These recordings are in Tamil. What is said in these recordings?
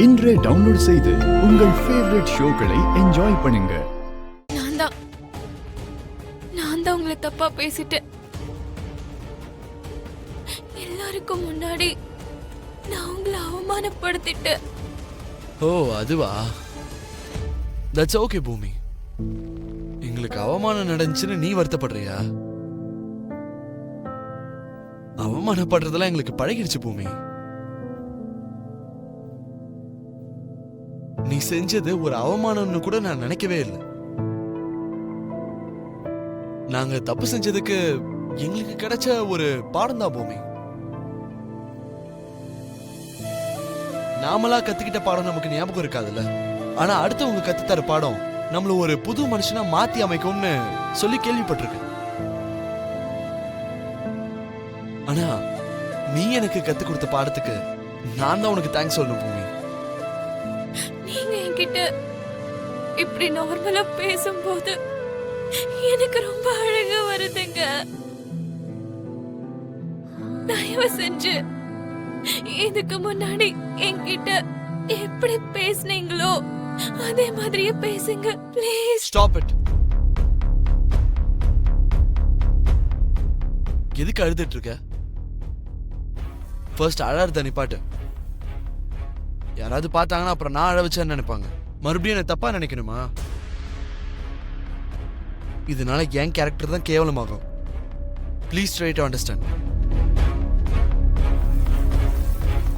இன்றே டவுன்லோட் செய்து உங்கள் ஃபேவரட் ஷோக்களை என்ஜாய் பண்ணுங்க. நான் தான் உங்களை தப்பா பேசிட்டேன். எல்லாருக்கும் முன்னாடி நான் உங்களை அவமானப்படுத்திட்டேன். ஓ அதுவா? தட்ஸ் ஓகே பூமி. எங்களுக்கு அவமானம் நடந்துச்சுன்னு நீ வருத்தப்படுறியா? அவமானப்படுறதெல்லாம் எங்களுக்கு பழகிடுச்சு பூமி. நீ செஞ்சது ஒரு அவமானம்னு கூட நான் நினைக்கவே இல்லை. நாங்க தப்பு செஞ்சதுக்கு எங்களுக்கு கிடைச்ச ஒரு பாடம் தான் பூமி. நாமளா கத்துக்கிட்ட பாடம் நமக்கு ஞாபகம் இருக்காதுல்ல. ஆனா அடுத்தவங்க கத்துத்தர பாடம் நம்மள ஒரு புது மனுஷனா மாத்தி அமைக்கும்னு சொல்லி கேள்விப்பட்டிருக்கேன். ஆனா நீ எனக்கு கத்து கொடுத்த பாடத்துக்கு நான் தான் உனக்கு தேங்க்ஸ் சொல்லணும் பூமி. நீங்க என்கிட்ட இப்படி நார்மலா பேசும்போது எனக்கு ரொம்ப அழகா வருதுங்க. தயவு செஞ்சு இதுக்கு முன்னாடி என்கிட்ட எப்படி பேசுனீங்களோ அதே மாதிரியே பேசுங்க ப்ளீஸ். Stop it. எதுக்கு அழுதுட்டு இருக்க? ஃபர்ஸ்ட் அழறத நிப்பாட்டு. யாராவது பார்த்தாங்கன்னா அப்புறம் நான் அழ வச்சேன்னு நினைப்பாங்க. மறுபடியும் என்ன தப்பா நினைக்கணுமா? இதனால என் கேரக்டர் தான் கேவலமாகும். Please try to understand.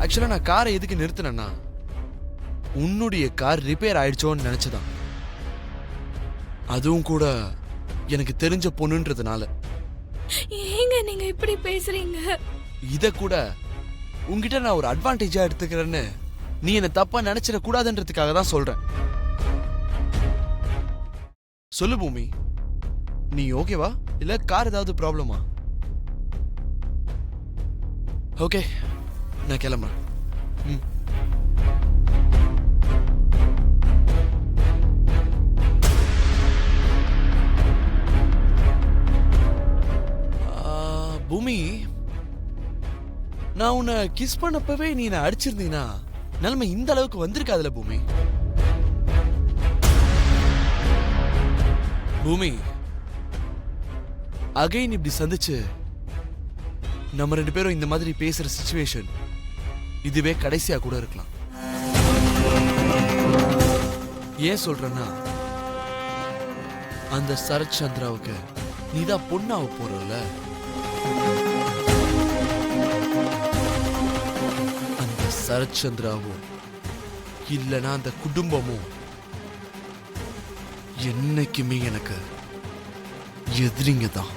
ஆக்சுவலா நான் காரை எதுக்கு நிறுத்தினேன்னா உன்னுடைய கார் ரிப்பேர் ஆயிடுச்சோன்னு நினைச்சுதான். அதுவும் கூட எனக்கு தெரிஞ்ச பொண்ணுன்றதுனால. ஏங்க நீங்க இப்படி பேசுறீங்க? இத கூட உன்கிட்ட நான் ஒரு அட்வான்டேஜா எடுத்துக்கிறேன்னு நீ என்ன தப்பா நினைச்சிட கூடாதுன்றதுக்காக தான் சொல்றேன். சொல்லு பூமி, நீ ஓகேவா இல்ல கார் ஏதாவது ப்ராப்ளமா? ஓகே நான் கிளம்புறேன். பூமி, நான் உன்னை கிஸ் பண்ணப்பவே நீ என்ன அடிச்சிருந்தீங்கன்னா நிலைமை இந்த அளவுக்கு வந்திருக்காதுல பூமி. பூமி, அகைன் இப்படி சந்திச்சு நம்ம ரெண்டு பேரும் இந்த மாதிரி பேசுற சிச்சுவேஷன் இதுவே கடைசியா கூட இருக்கலாம். ஏன் சொல்றேன்னா அந்த சரத் சந்திராவுக்கு நீதான் பொண்ணாவ போறல. அந்த சரத் சந்திராவும் இல்லனா அந்த குடும்பமும் என்னைக்குமே எனக்கு எதிரிங்க தான்.